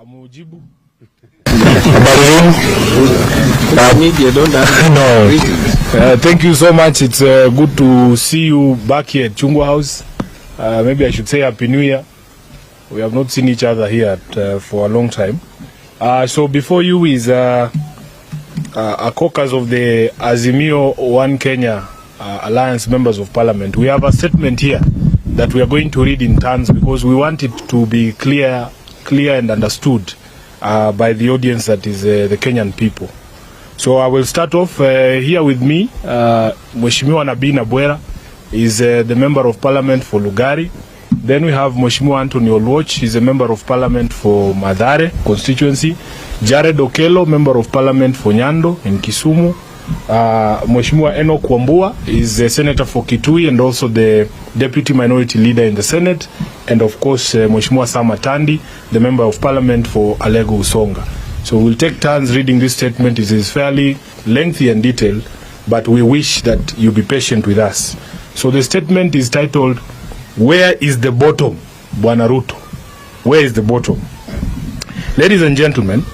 Amujibu. Thank you so much. It's good to see you back here at Chungwa House. Maybe I should say Happy New Year. We have not seen each other here for a long time. So before you is a caucus of the Azimio One Kenya Alliance Members of Parliament. We have a statement here that we are going to read in turns because we want it to be clear and understood by the audience that is the Kenyan people. So I will start off here with me. Mheshimiwa Nabii Nabwera is the Member of Parliament for Lugari. Then we have Mheshimiwa Anthony Oluoch, he's a Member of Parliament for Mathare constituency. Jared Okello, Member of Parliament for Nyando in Kisumu. Mheshimiwa Enoch Wambua is a Senator for Kitui and also the Deputy Minority Leader in the Senate. And of course, Mheshimiwa Sam Atandi, the Member of Parliament for Alego Usonga. So we'll take turns reading this statement. It is fairly lengthy and detailed, but we wish that you be patient with us. So the statement is titled, "Where is the bottom, Bwana Ruto? Where is the bottom?" Ladies and gentlemen,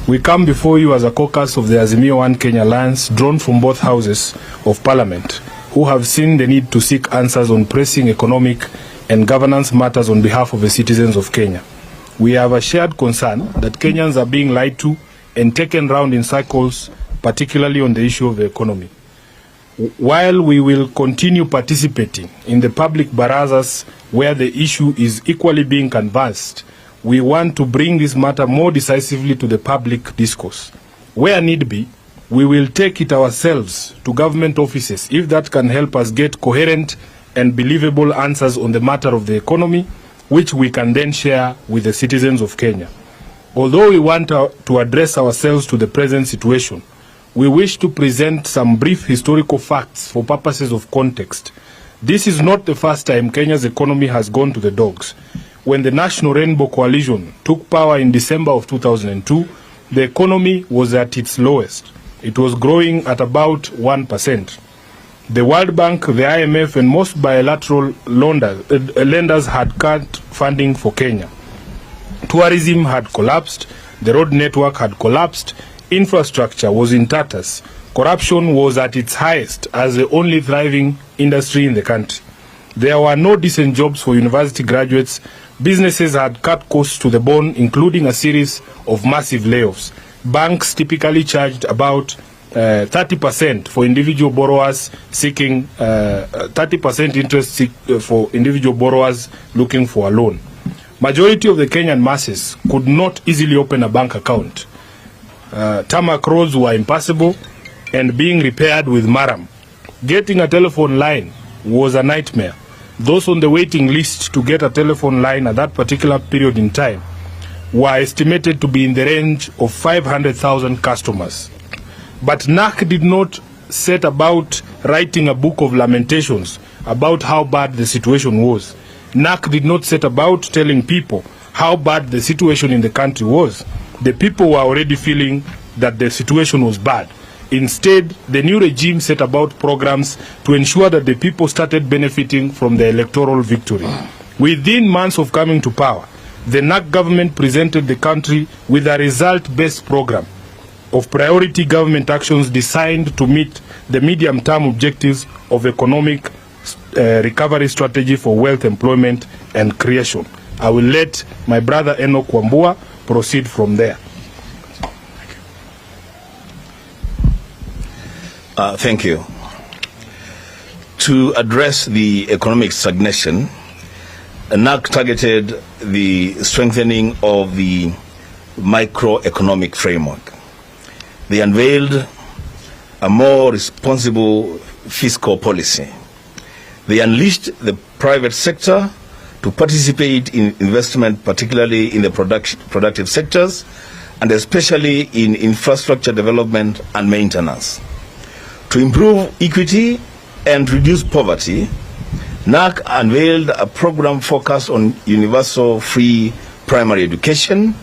we come before you as a caucus of the Azimio One Kenya Alliance, drawn from both houses of Parliament, who have seen the need to seek answers on pressing economic and governance matters on behalf of the citizens of Kenya. We have a shared concern that Kenyans are being lied to and taken round in circles, particularly on the issue of the economy. While we will continue participating in the public barazas where the issue is equally being canvassed, we want to bring this matter more decisively to the public discourse. Where need be, we will take it ourselves to government offices if that can help us get coherent and believable answers on the matter of the economy, which we can then share with the citizens of Kenya. Although we want to address ourselves to the present situation, we wish to present some brief historical facts for purposes of context. This is not the first time Kenya's economy has gone to the dogs. When the National Rainbow Coalition took power in December of 2002, the economy was at its lowest. It was growing at about 1%. The World Bank, the IMF, and most bilateral lenders had cut funding for Kenya. Tourism had collapsed, the road network had collapsed, infrastructure was in tatters, corruption was at its highest as the only thriving industry in the country. There were no decent jobs for university graduates, businesses had cut costs to the bone, including a series of massive layoffs. Banks typically charged about 30% for individual borrowers seeking 30% interest for individual borrowers looking for a loan. Majority of the Kenyan masses could not easily open a bank account. Tarmac roads were impassable and being repaired with maram. Getting a telephone line was a nightmare. Those on the waiting list to get a telephone line at that particular period in time were estimated to be in the range of 500,000 customers. But NAC did not set about writing a book of lamentations about how bad the situation was. NAC did not set about telling people how bad the situation in the country was. The people were already feeling that the situation was bad. Instead, the new regime set about programs to ensure that the people started benefiting from the electoral victory. Within months of coming to power, the NAC government presented the country with a result-based program of priority government actions designed to meet the medium-term objectives of economic recovery strategy for wealth, employment, and creation. I will let my brother Enoch Wambua proceed from there. Thank you. To address the economic stagnation, NAC targeted the strengthening of the microeconomic framework. They unveiled a more responsible fiscal policy. They unleashed the private sector to participate in investment, particularly in the productive sectors, and especially in infrastructure development and maintenance. To improve equity and reduce poverty, NAC unveiled a program focused on universal free primary education,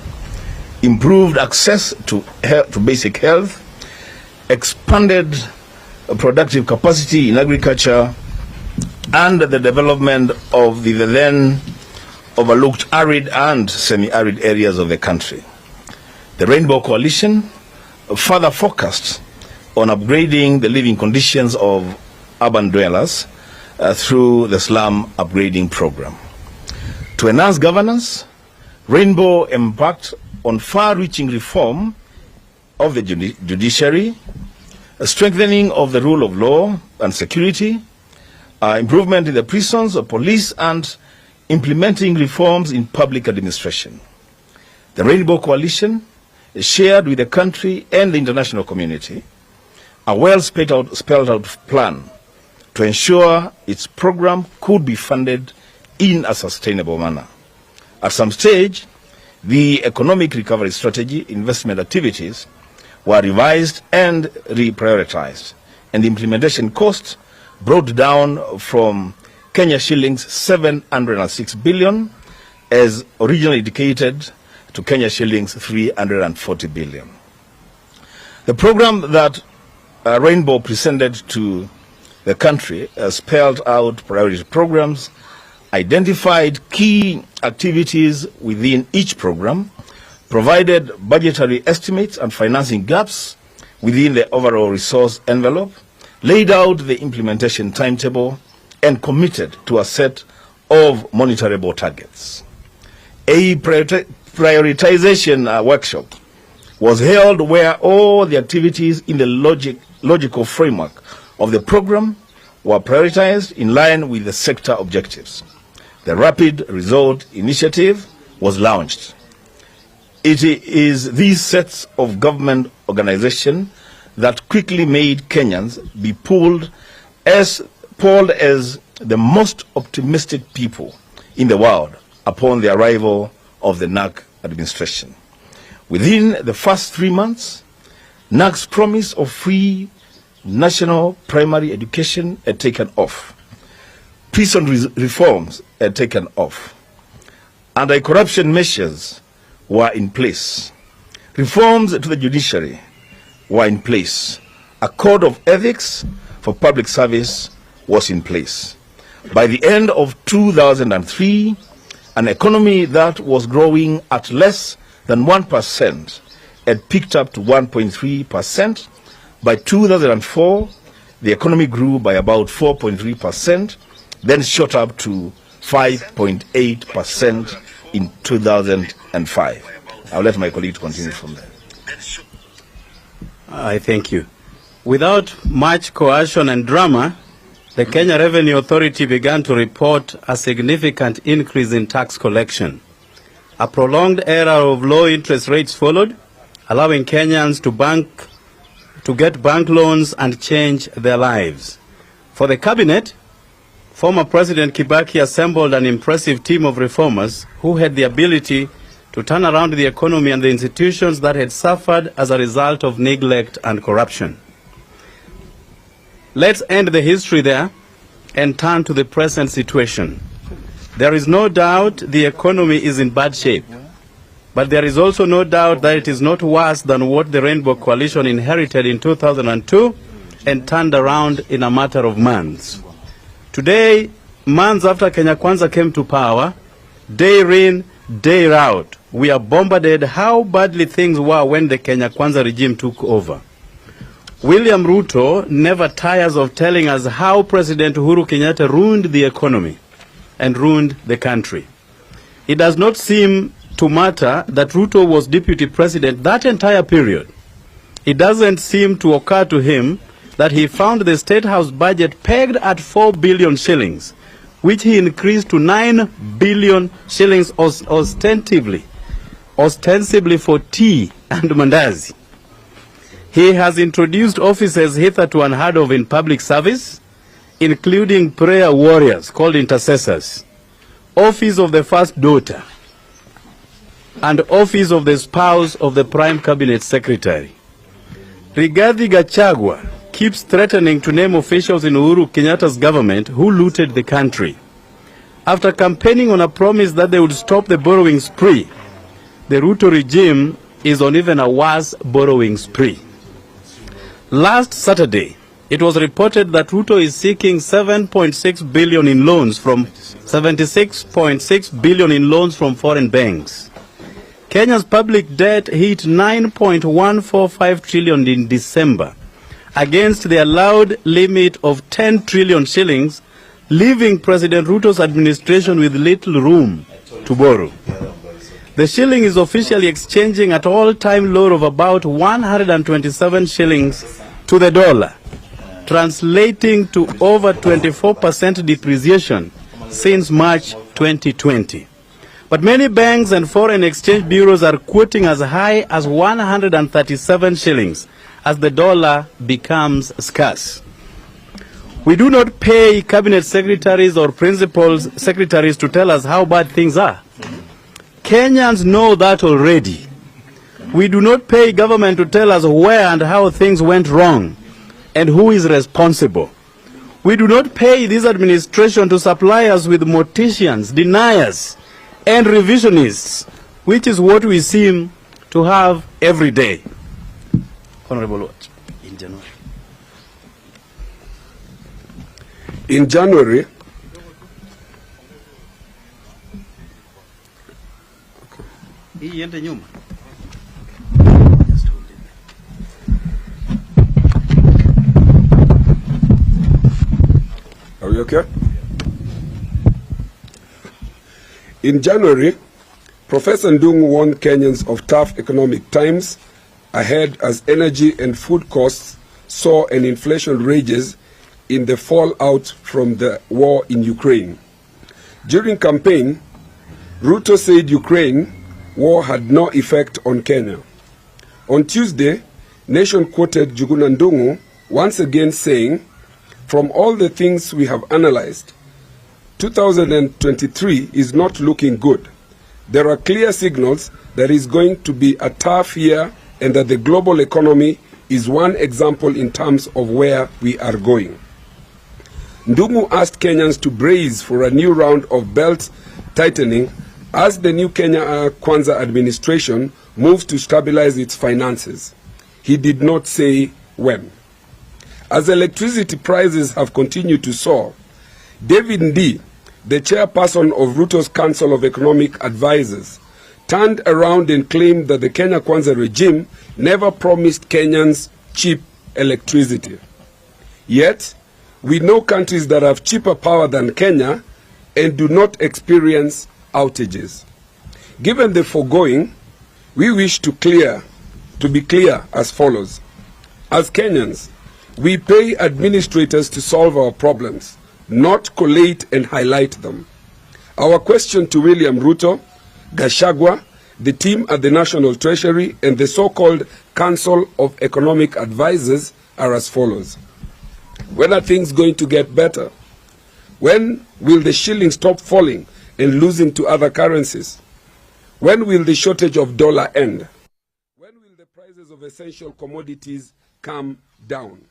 improved access to basic health, expanded productive capacity in agriculture, and the development of the then overlooked arid and semi-arid areas of the country. The Rainbow Coalition further focused on upgrading the living conditions of urban dwellers through the slum upgrading program. To enhance governance, Rainbow embarked on far-reaching reform of the judiciary, a strengthening of the rule of law and security, improvement in the prisons, police, and implementing reforms in public administration. The Rainbow Coalition shared with the country and the international community a spelled out plan to ensure its program could be funded in a sustainable manner. At some stage, the economic recovery strategy investment activities were revised and reprioritized, and the implementation cost brought down from Kenya shillings 706 billion as originally indicated to Kenya shillings 340 billion. The program that Rainbow presented to the country spelled out priority programs, identified key activities within each program, provided budgetary estimates and financing gaps within the overall resource envelope, laid out the implementation timetable, and committed to a set of monitorable targets. A prioritization workshop was held where all the activities in the logical framework of the program were prioritized in line with the sector objectives. The Rapid Result Initiative was launched. It is these sets of government organization that quickly made Kenyans be polled as the most optimistic people in the world upon the arrival of the NAC administration. Within the first 3 months, NAC's promise of free national primary education had taken off. Prison reforms had taken off. Anti-corruption measures were in place. Reforms to the judiciary were in place. A code of ethics for public service was in place. By the end of 2003, an economy that was growing at less than 1% had picked up to 1.3%. By 2004, the economy grew by about 4.3%, then shot up to 5.8% in 2005. I'll let my colleague continue from there. I thank you. Without much coercion and drama, the Kenya Revenue Authority began to report a significant increase in tax collection. A prolonged era of low interest rates followed, allowing Kenyans to get bank loans and change their lives. For the cabinet, former President Kibaki assembled an impressive team of reformers who had the ability to turn around the economy and the institutions that had suffered as a result of neglect and corruption. Let's end the history there and turn to the present situation. There is no doubt the economy is in bad shape, but there is also no doubt that it is not worse than what the Rainbow Coalition inherited in 2002 and turned around in a matter of months. Today, months after Kenya Kwanza came to power, day in, day out, we are bombarded how badly things were when the Kenya Kwanza regime took over. William Ruto never tires of telling us how President Uhuru Kenyatta ruined the economy and ruined the country. It does not seem to matter that Ruto was deputy president that entire period. It doesn't seem to occur to him that he found the State House budget pegged at 4 billion shillings, which he increased to 9 billion shillings ostensibly for tea and mandazi. He has introduced offices hitherto unheard of in public service, including prayer warriors called intercessors, office of the first daughter, and office of the spouse of the prime cabinet secretary. Rigathi Gachagua keeps threatening to name officials in Uhuru Kenyatta's government who looted the country. After campaigning on a promise that they would stop the borrowing spree, the Ruto regime is on even a worse borrowing spree. Last Saturday, it was reported that Ruto is seeking 7.6 billion in loans from 76.6 billion in loans from foreign banks. Kenya's public debt hit 9.145 trillion in December, against the allowed limit of 10 trillion shillings, leaving President Ruto's administration with little room to borrow. The shilling is officially exchanging at all-time low of about 127 shillings to the dollar, translating to over 24% depreciation since March 2020. But many banks and foreign exchange bureaus are quoting as high as 137 shillings as the dollar becomes scarce. We do not pay cabinet secretaries or principal secretaries to tell us how bad things are. Kenyans know that already. We do not pay government to tell us where and how things went wrong and who is responsible. We do not pay this administration to supply us with morticians, deniers, and revisionists, which is what we seem to have every day. Honorable Watch, in January. In January, are we okay? In January, Professor Ndung'u warned Kenyans of tough economic times ahead as energy and food costs saw an inflation rages in the fallout from the war in Ukraine. During campaign, Ruto said Ukraine war had no effect on Kenya. On Tuesday, Nation quoted Njuguna Ndung'u once again saying, "From all the things we have analyzed, 2023 is not looking good. There are clear signals that it's going to be a tough year and that the global economy is one example in terms of where we are going." Ndung'u asked Kenyans to brace for a new round of belt tightening as the new Kenya Kwanza administration moves to stabilize its finances. He did not say when. As electricity prices have continued to soar, David Ndii, the chairperson of Ruto's Council of Economic Advisers, turned around and claimed that the Kenya Kwanza regime never promised Kenyans cheap electricity. Yet, we know countries that have cheaper power than Kenya and do not experience outages. Given the foregoing, we wish to be clear as follows. As Kenyans, we pay administrators to solve our problems, not collate and highlight them. Our question to William Ruto, Gachagua, the team at the National Treasury, and the so-called Council of Economic Advisers are as follows. When are things going to get better? When will the shilling stop falling and losing to other currencies? When will the shortage of dollar end? When will the prices of essential commodities come down?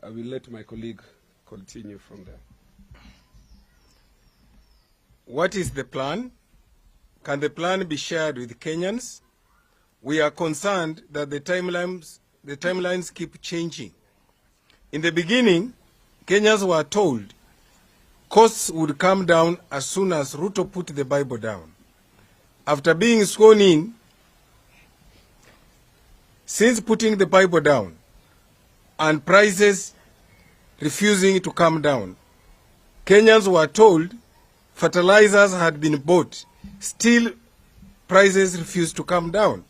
I will let my colleague continue from there. What is the plan? Can the plan be shared with Kenyans? We are concerned that the timelines keep changing. In the beginning, Kenyans were told costs would come down as soon as Ruto put the Bible down. After being sworn in, since putting the Bible down and prices refusing to come down, Kenyans were told fertilizers had been bought, still prices refused to come down.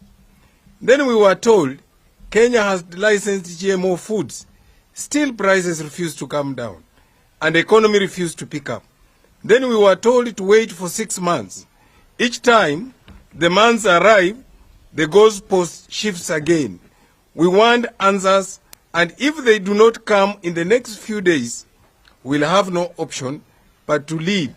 Then we were told Kenya has licensed GMO foods, still prices refused to come down, and the economy refused to pick up. Then we were told to wait for 6 months. Each time the months arrive, the goalpost shifts again. We want answers, and if they do not come in the next few days, we'll have no option but to lead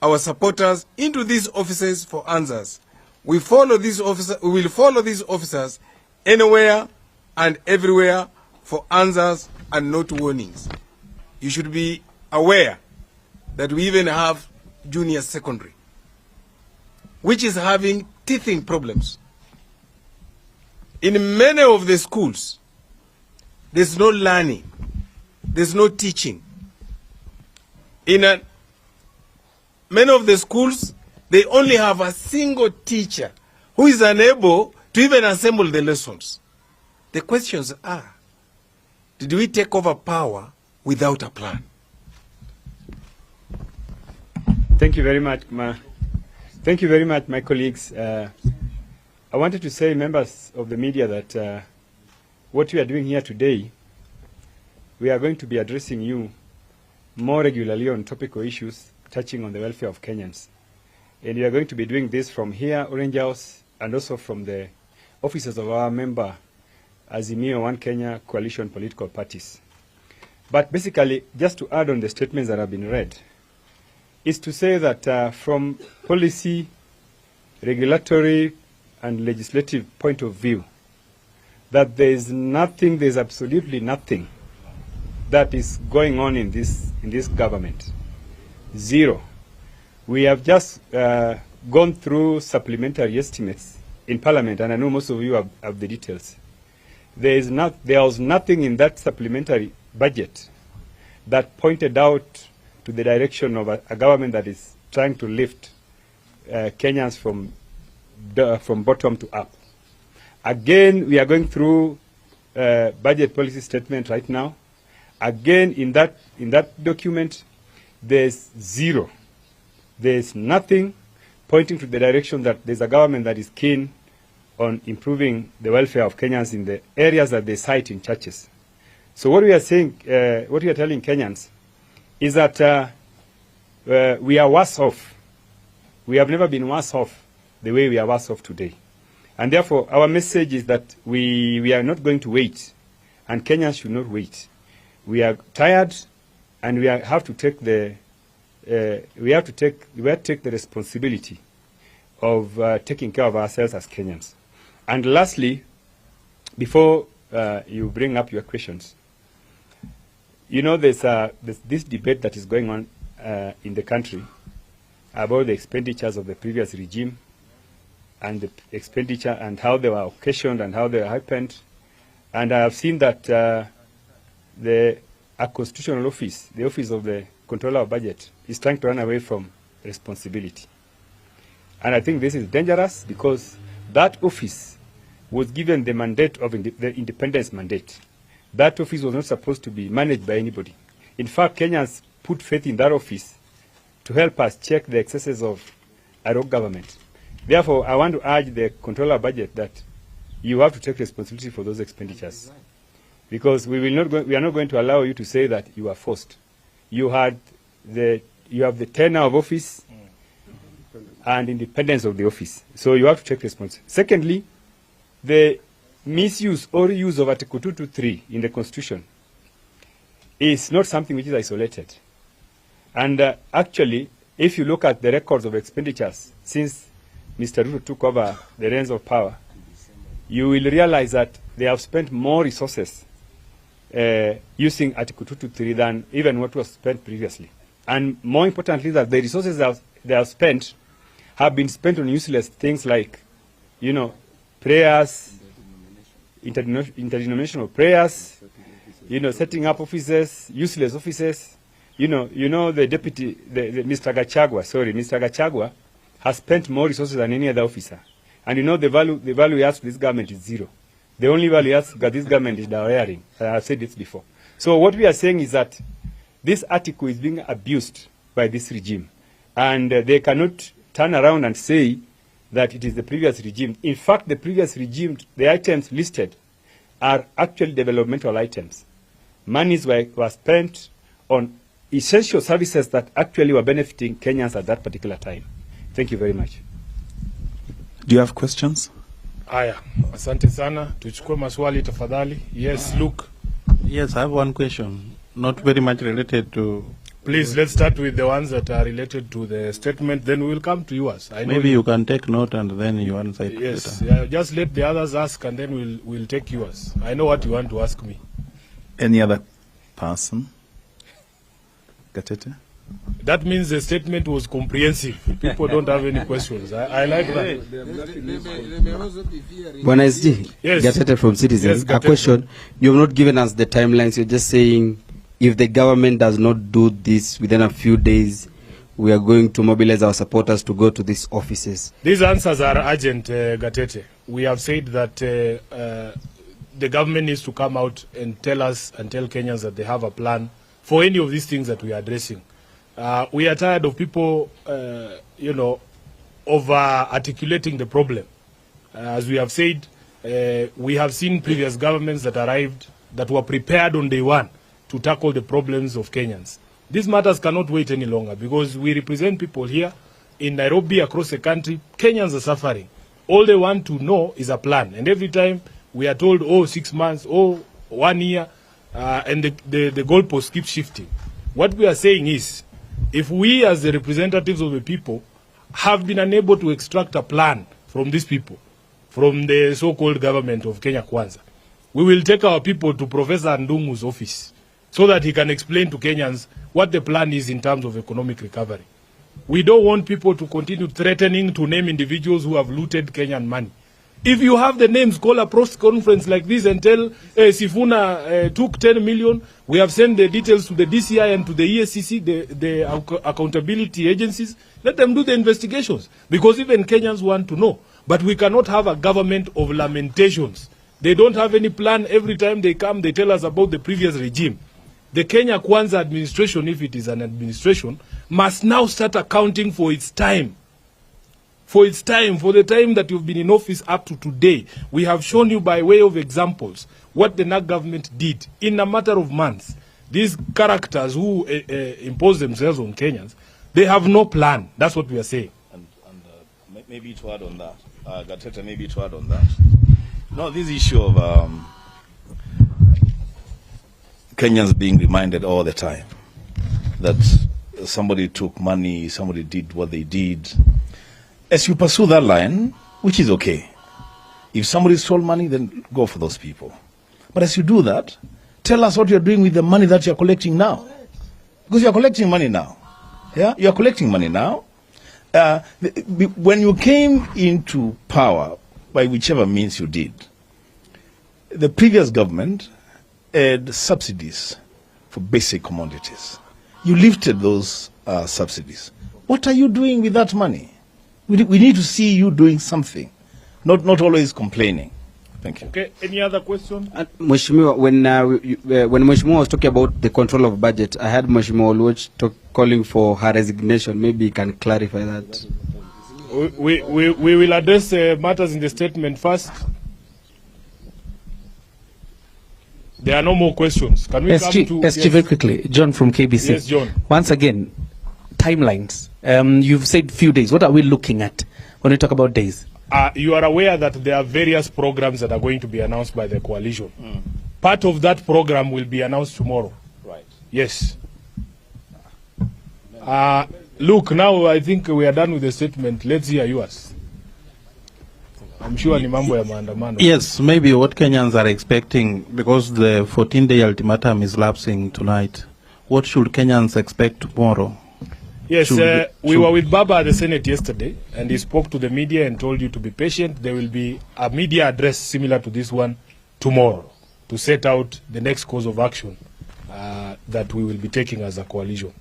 our supporters into these offices for answers. We will follow these officers anywhere and everywhere for answers and not warnings. You should be aware that we even have junior secondary, which is having teething problems. In many of the schools, There's no learning. There's no teaching. Many of the schools, they only have a single teacher who is unable to even assemble the lessons. The questions are, did we take over power without a plan? Thank you very much, Thank you very much, my colleagues. I wanted to say, members of the media, that what we are doing here today, we are going to be addressing you more regularly on topical issues touching on the welfare of Kenyans. And we are going to be doing this from here, Orange House, and also from the offices of our member, Azimio, One Kenya coalition political parties. But basically, just to add on the statements that have been read, is to say that from policy, regulatory, and legislative point of view, that there is nothing, there is absolutely nothing that is going on in this government. Zero. We have just gone through supplementary estimates in Parliament, and I know most of you have the details. There was nothing in that supplementary budget that pointed out to the direction of a government that is trying to lift Kenyans from bottom to up. Again, we are going through budget policy statement right now. Again, in that document, there's zero. There's nothing pointing to the direction that there's a government that is keen on improving the welfare of Kenyans in the areas that they cite in churches. So what we are saying, what we are telling Kenyans, is that we are worse off. We have never been worse off the way we are worse off today. And therefore, our message is that we are not going to wait, and Kenyans should not wait. We are tired, and we have to take the responsibility of taking care of ourselves as Kenyans. And lastly, before you bring up your questions, you know, there's this debate that is going on in the country about the expenditures of the previous regime and the expenditure and how they were occasioned and how they happened. And I have seen that a constitutional office, the office of the Controller of Budget, is trying to run away from responsibility. And I think this is dangerous because that office was given the mandate of the independence mandate. That office was not supposed to be managed by anybody. In fact, Kenyans put faith in that office to help us check the excesses of a rogue government. Therefore, I want to urge the Controller of Budget that you have to take responsibility for those expenditures. Because we are not going to allow you to say that you are forced. You have the tenure of office and independence of the office. So you have to take responsibility. Secondly, the misuse or use of Article 223 in the Constitution is not something which is isolated. And actually, if you look at the records of expenditures since Mr. Ruto took over the reins of power, you will realize that they have spent more resources using Article 223 than even what was spent previously. And more importantly, that the resources they have spent have been spent on useless things like, you know, prayers, interdenominational prayers, you know, setting up offices, useless offices. You know, the deputy, Mr. Gachagua has spent more resources than any other officer. And you know, the value he has to this government is zero. The only value he has to this government is dowry. I've said this before. So what we are saying is that this article is being abused by this regime. And they cannot turn around and say that it is the previous regime. In fact, the previous regime, the items listed are actually developmental items. Monies were spent on essential services that actually were benefiting Kenyans at that particular time. Thank you very much. Do you have questions? Aya, asante sana. Tuchukue maswali tafadhali. Yes, Luke. Yes, I have one question, not very much related to... Please, let's start with the ones that are related to the statement, then we will come to yours. Maybe you can take note and then you answer it Yes, later. just let the others ask and then we'll take yours. I know what you want to ask me. Any other person? Gatete? That means the statement was comprehensive. People don't have any questions. I like that. Bwana SG, Yes. Gatete from Citizen. Yes, A Gatete. question. You have not given us the timelines. You're just saying if the government does not do this within a few days, we are going to mobilize our supporters to go to these offices. These answers are urgent, Gatete. We have said that the government needs to come out and tell us and tell Kenyans that they have a plan for any of these things that we are addressing. We are tired of people, over-articulating the problem. As we have said, we have seen previous governments that arrived that were prepared on day one to tackle the problems of Kenyans. These matters cannot wait any longer because we represent people here in Nairobi, across the country. Kenyans are suffering. All they want to know is a plan. And every time we are told, 6 months, 1 year, and the goalposts keep shifting. What we are saying is, if we as the representatives of the people have been unable to extract a plan from these people, from the so-called government of Kenya Kwanza, we will take our people to Professor Ndungu's office so that he can explain to Kenyans what the plan is in terms of economic recovery. We don't want people to continue threatening to name individuals who have looted Kenyan money. If you have the names, call a press conference like this and tell Sifuna took 10 million. We have sent the details to the DCI and to the ESCC, the accountability agencies. Let them do the investigations because even Kenyans want to know. But we cannot have a government of lamentations. They don't have any plan. Every time they come, they tell us about the previous regime. The Kenya Kwanza administration, if it is an administration, must now start accounting for its time. For its time, for the time that you've been in office up to today. We have shown you by way of examples what the NAC government did in a matter of months. These characters who impose themselves on Kenyans, they have no plan. That's what we are saying. And maybe to add on that, Gatete, maybe to add on that. No, this issue of Kenyans being reminded all the time that somebody took money, somebody did what they did. As you pursue that line, which is okay. If somebody stole money, then go for those people. But as you do that, tell us what you're doing with the money that you're collecting now. Because you're collecting money now. Yeah, you're collecting money now. When you came into power, by whichever means you did, the previous government had subsidies for basic commodities. You lifted those subsidies. What are you doing with that money? We need to see you doing something, not always complaining. Thank you. Okay, any other question? Mheshimiwa, when Mheshimiwa was talking about the control of budget, I had Mheshimiwa Oluoch calling for her resignation. Maybe you can clarify that. We will address matters in the statement first. There are no more questions. Can we come to... SG, very quickly. John from KBC. Yes, John. Once again, timelines. You've said few days. What are we looking at when we talk about days? You are aware that there are various programs that are going to be announced by the coalition. Part of that program will be announced tomorrow. Right. Yes. Look, now I think we are done with the statement. Let's hear yours. I'm sure ni mambo ya maandamano. Yes, maybe what Kenyans are expecting, because the 14-day ultimatum is lapsing tonight, what should Kenyans expect tomorrow? Yes, we were with Baba at the Senate yesterday, and he spoke to the media and told you to be patient. There will be a media address similar to this one tomorrow to set out the next course of action that we will be taking as a coalition.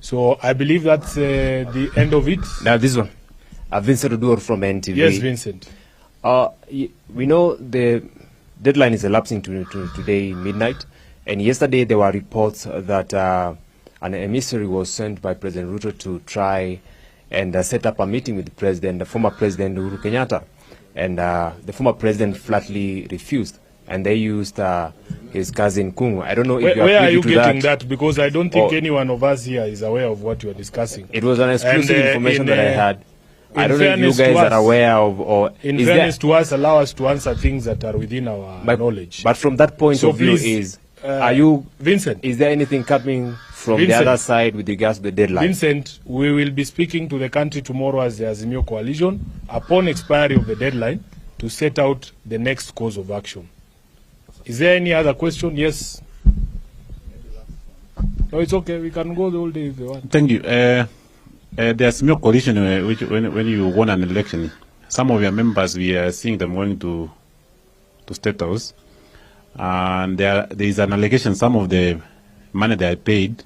So I believe that's the end of it. Now this one, Vincent Oduor from NTV. Yes, Vincent. We know the deadline is elapsing to today midnight, and yesterday there were reports that an emissary was sent by President Ruto to try and set up a meeting with the former President Uhuru Kenyatta, and the former president flatly refused, and they used his cousin Kungu. I don't know if where are you getting that? Because I don't think any one of us here is aware of what you are discussing. It was an exclusive information that I had. I don't know if you guys are aware of, or in fairness to us, allow us to answer things that are within our knowledge. But from that point of view, are you, Vincent? Is there anything coming from the other side with regards to the deadline? Vincent, we will be speaking to the country tomorrow as the Azimio coalition upon expiry of the deadline to set out the next course of action. Is there any other question? Yes. No, it's okay. We can go the whole day if you want. Thank you. There's no coalition which when you won an election, some of your members, we are seeing them going to State House. And there is an allegation some of the money they are paid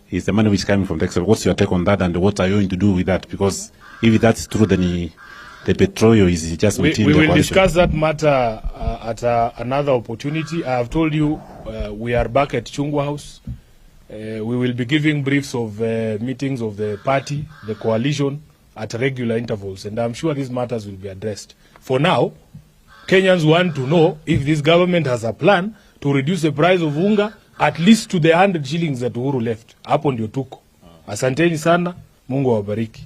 is the money which is coming from Texas. What's your take on that, and what are you going to do with that? Because if that's true, then the petroleum is just within the coalition. We will discuss that matter at another opportunity. I have told you we are back at Chungwa House. We will be giving briefs of meetings of the party, the coalition, at regular intervals, and I'm sure these matters will be addressed. For now, Kenyans want to know if this government has a plan to reduce the price of unga at least to the 100 shillings that Uhuru left. Hapo ndio tuko. Asanteni sana, Mungu awabariki.